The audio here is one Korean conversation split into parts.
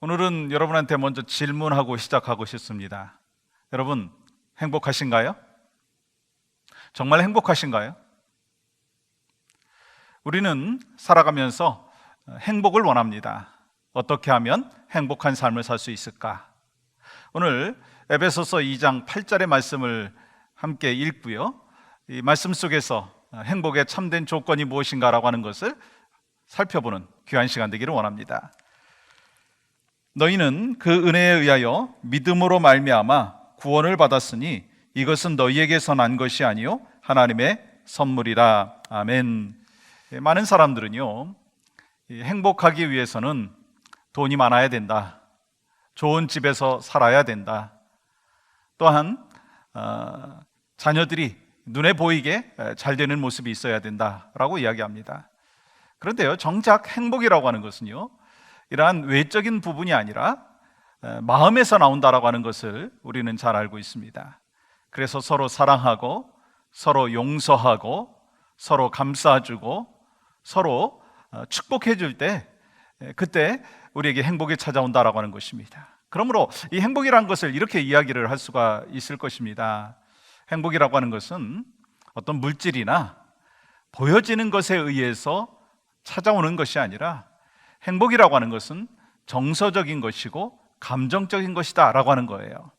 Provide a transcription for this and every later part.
오늘은 여러분한테 먼저 질문하고 시작하고 싶습니다. 여러분, 행복하신가요? 정말 행복하신가요? 우리는 살아가면서 행복을 원합니다. 어떻게 하면 행복한 삶을 살 수 있을까? 오늘 에베소서 2장 8절의 말씀을 함께 읽고요, 이 말씀 속에서 행복의 참된 조건이 무엇인가라고 하는 것을 살펴보는 귀한 시간 되기를 원합니다. 너희는 그 은혜에 의하여 믿음으로 말미암아 구원을 받았으니 이것은 너희에게서 난 것이 아니요 하나님의 선물이라. 아멘. 많은 사람들은요, 행복하기 위해서는 돈이 많아야 된다, 좋은 집에서 살아야 된다, 또한 자녀들이 눈에 보이게 잘 되는 모습이 있어야 된다라고 이야기합니다. 그런데요, 정작 행복이라고 하는 것은요, 이러한 외적인 부분이 아니라 마음에서 나온다라고 하는 것을 우리는 잘 알고 있습니다. 그래서 서로 사랑하고 서로 용서하고 서로 감싸주고 서로 축복해 줄 때, 그때 우리에게 행복이 찾아온다라고 하는 것입니다. 그러므로 이 행복이라는 것을 이렇게 이야기를 할 수가 있을 것입니다. 행복이라고 하는 것은 어떤 물질이나 보여지는 것에 의해서 찾아오는 것이 아니라, 행복이라고 하는 것은 정서적인 것이고 감정적인 것이다 라고 하는 거예요.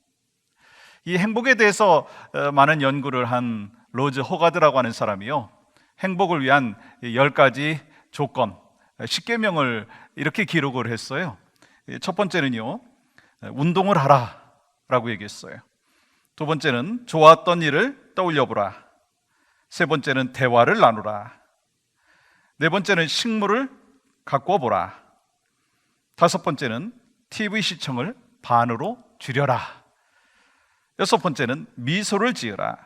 이 행복에 대해서 많은 연구를 한 로즈 호가드라고 하는 사람이요, 행복을 위한 10가지 조건, 10계명을 이렇게 기록을 했어요. 첫 번째는요, 운동을 하라 라고 얘기했어요. 두 번째는 좋았던 일을 떠올려보라. 세 번째는 대화를 나누라. 네 번째는 식물을 가꾸어 보라. 다섯 번째는 TV 시청을 반으로 줄여라. 여섯 번째는 미소를 지으라.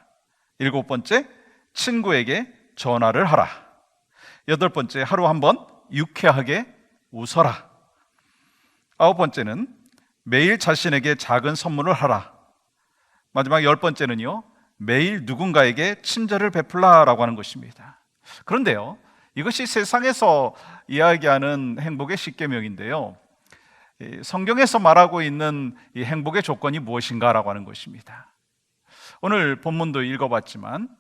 일곱 번째, 친구에게 전화를 하라. 여덟 번째, 하루 한 번 유쾌하게 웃어라. 아홉 번째는 매일 자신에게 작은 선물을 하라. 마지막 열 번째는요, 매일 누군가에게 친절을 베풀라라고 하는 것입니다. 그런데요, 이것이 세상에서 이야기하는 행복의 10계명인데요, 성경에서 말하고 있는 이 행복의 조건이 무엇인가라고 하는 것입니다. 오늘 본문도 읽어봤지만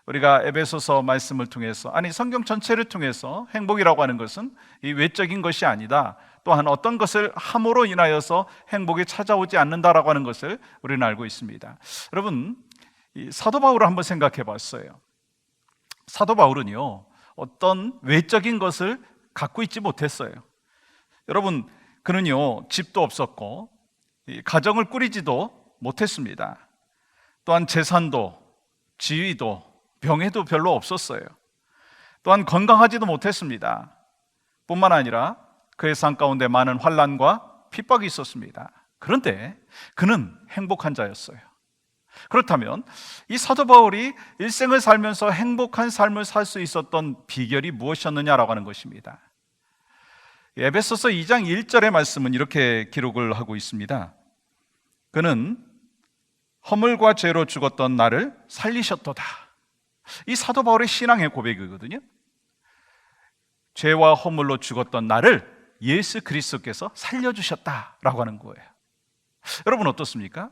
우리가 에베소서 말씀을 통해서, 아니 성경 전체를 통해서 행복이라고 하는 것은 이 외적인 것이 아니다, 또한 어떤 것을 함으로 인하여서 행복이 찾아오지 않는다라고 하는 것을 우리는 알고 있습니다. 여러분, 이 사도 바울을 한번 생각해 봤어요. 사도 바울은요, 어떤 외적인 것을 갖고 있지 못했어요. 여러분, 그는요, 집도 없었고 가정을 꾸리지도 못했습니다. 또한 재산도 지위도 병에도 별로 없었어요. 또한 건강하지도 못했습니다. 뿐만 아니라 그의 삶 가운데 많은 환난과 핍박이 있었습니다. 그런데 그는 행복한 자였어요. 그렇다면 이 사도 바울이 일생을 살면서 행복한 삶을 살 수 있었던 비결이 무엇이었느냐라고 하는 것입니다. 에베소서 2장 1절의 말씀은 이렇게 기록을 하고 있습니다. 그는 허물과 죄로 죽었던 나를 살리셨도다. 이 사도 바울의 신앙의 고백이거든요. 죄와 허물로 죽었던 나를 예수 그리스도께서 살려주셨다라고 하는 거예요. 여러분 어떻습니까?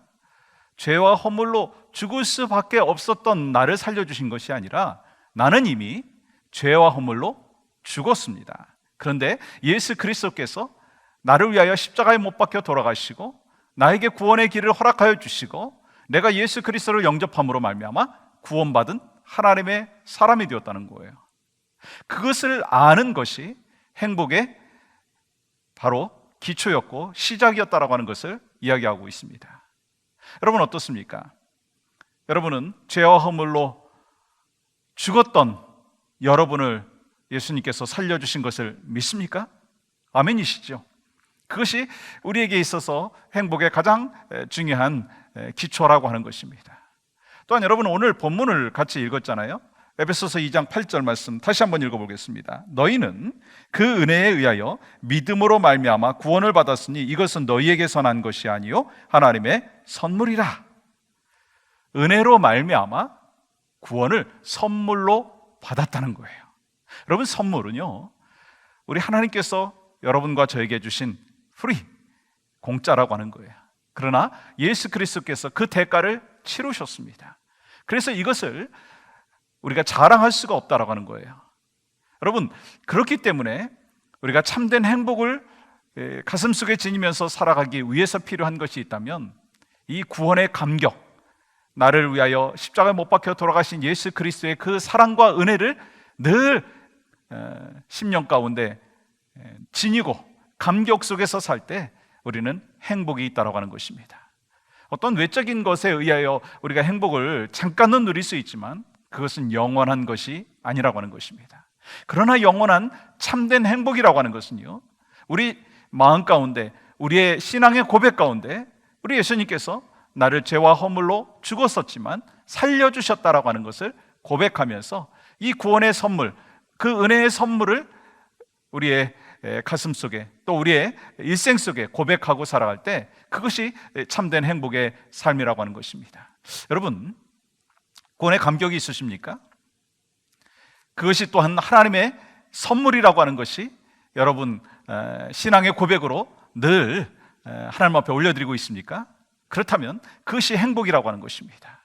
죄와 허물로 죽을 수밖에 없었던 나를 살려주신 것이 아니라, 나는 이미 죄와 허물로 죽었습니다. 그런데 예수 그리스도께서 나를 위하여 십자가에 못 박혀 돌아가시고 나에게 구원의 길을 허락하여 주시고, 내가 예수 그리스도를 영접함으로 말미암아 구원받은 하나님의 사람이 되었다는 거예요. 그것을 아는 것이 행복의 바로 기초였고 시작이었다라고 하는 것을 이야기하고 있습니다. 여러분 어떻습니까? 여러분은 죄와 허물로 죽었던 여러분을 예수님께서 살려주신 것을 믿습니까? 아멘이시죠? 그것이 우리에게 있어서 행복의 가장 중요한 기초라고 하는 것입니다. 또한 여러분, 오늘 본문을 같이 읽었잖아요. 에베소서 2장 8절 말씀 다시 한번 읽어보겠습니다. 너희는 그 은혜에 의하여 믿음으로 말미암아 구원을 받았으니 이것은 너희에게서 난 것이 아니요 하나님의 선물이라. 은혜로 말미암아 구원을 선물로 받았다는 거예요. 여러분, 선물은요, 우리 하나님께서 여러분과 저에게 주신 프리, 공짜라고 하는 거예요. 그러나 예수 그리스도께서 그 대가를 치르셨습니다. 그래서 이것을 우리가 자랑할 수가 없다라고 하는 거예요. 여러분, 그렇기 때문에 우리가 참된 행복을 가슴속에 지니면서 살아가기 위해서 필요한 것이 있다면 이 구원의 감격, 나를 위하여 십자가에 못 박혀 돌아가신 예수 그리스도의 그 사랑과 은혜를 늘 심령 가운데 지니고 감격 속에서 살 때 우리는 행복이 있다고 하는 것입니다. 어떤 외적인 것에 의하여 우리가 행복을 잠깐은 누릴 수 있지만 그것은 영원한 것이 아니라고 하는 것입니다. 그러나 영원한 참된 행복이라고 하는 것은요, 우리 마음 가운데, 우리의 신앙의 고백 가운데 우리 예수님께서 나를 죄와 허물로 죽었었지만 살려주셨다라고 하는 것을 고백하면서 이 구원의 선물, 그 은혜의 선물을 우리의 가슴 속에, 또 우리의 일생 속에 고백하고 살아갈 때 그것이 참된 행복의 삶이라고 하는 것입니다. 여러분, 구원의 감격이 있으십니까? 그것이 또한 하나님의 선물이라고 하는 것이 여러분 신앙의 고백으로 늘 하나님 앞에 올려드리고 있습니까? 그렇다면 그것이 행복이라고 하는 것입니다.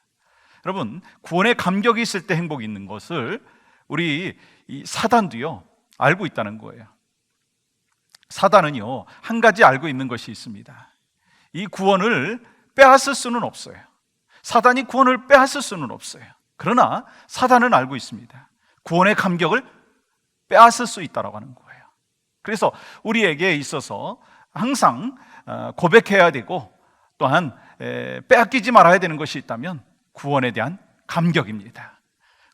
여러분, 구원의 감격이 있을 때 행복이 있는 것을 우리 이 사단도요 알고 있다는 거예요. 사단은요 한 가지 알고 있는 것이 있습니다. 이 구원을 빼앗을 수는 없어요. 사단이 구원을 빼앗을 수는 없어요. 그러나 사단은 알고 있습니다. 구원의 감격을 빼앗을 수 있다고 하는 거예요. 그래서 우리에게 있어서 항상 고백해야 되고 또한 빼앗기지 말아야 되는 것이 있다면 구원에 대한 감격입니다.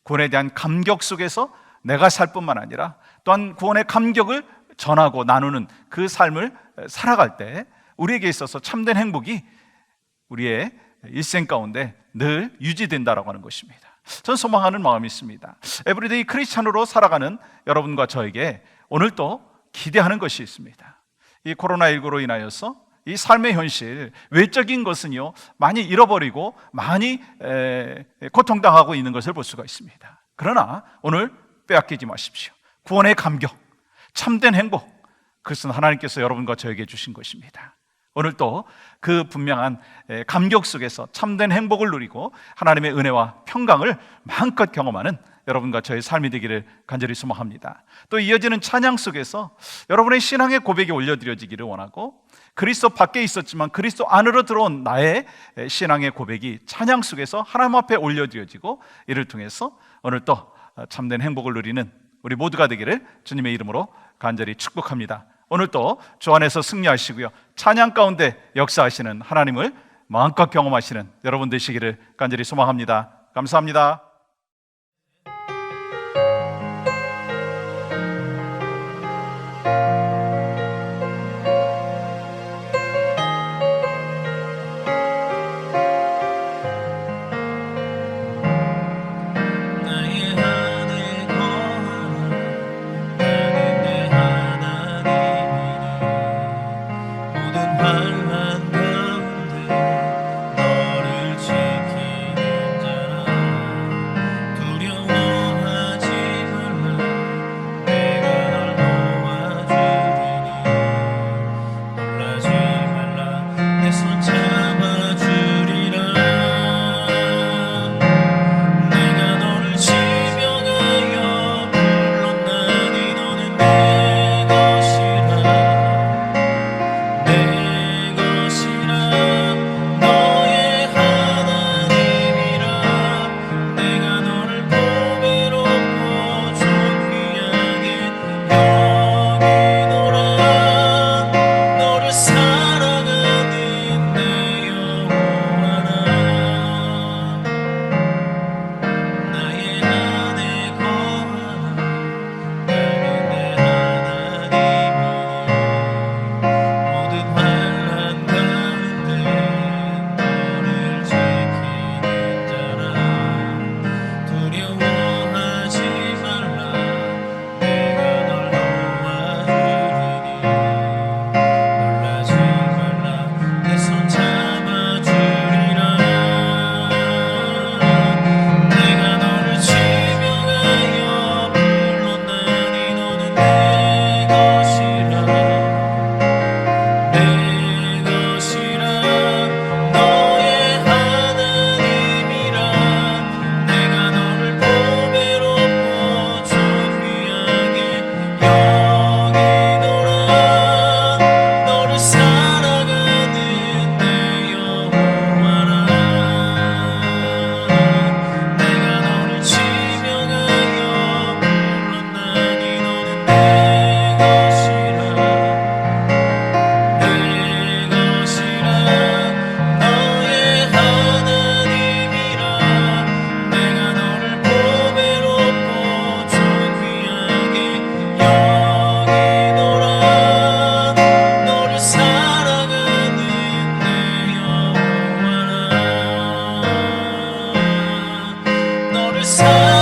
구원에 대한 감격 속에서 내가 살 뿐만 아니라 또한 구원의 감격을 전하고 나누는 그 삶을 살아갈 때 우리에게 있어서 참된 행복이 우리의 일생 가운데 늘 유지된다라고 하는 것입니다. 저는 소망하는 마음이 있습니다. 에브리데이 크리스찬으로 살아가는 여러분과 저에게 오늘도 기대하는 것이 있습니다. 이 코로나19로 인하여서 이 삶의 현실, 외적인 것은요 많이 잃어버리고 많이 고통당하고 있는 것을 볼 수가 있습니다. 그러나 오늘 빼앗기지 마십시오. 구원의 감격, 참된 행복, 그것은 하나님께서 여러분과 저에게 주신 것입니다. 오늘 또 그 분명한 감격 속에서 참된 행복을 누리고 하나님의 은혜와 평강을 마음껏 경험하는 여러분과 저의 삶이 되기를 간절히 소망합니다. 또 이어지는 찬양 속에서 여러분의 신앙의 고백이 올려드려지기를 원하고, 그리스도 밖에 있었지만 그리스도 안으로 들어온 나의 신앙의 고백이 찬양 속에서 하나님 앞에 올려드려지고, 이를 통해서 오늘 또 참된 행복을 누리는 우리 모두가 되기를 주님의 이름으로 간절히 축복합니다. 오늘도 주 안에서 승리하시고요, 찬양 가운데 역사하시는 하나님을 마음껏 경험하시는 여러분 되시기를 간절히 소망합니다. 감사합니다. 사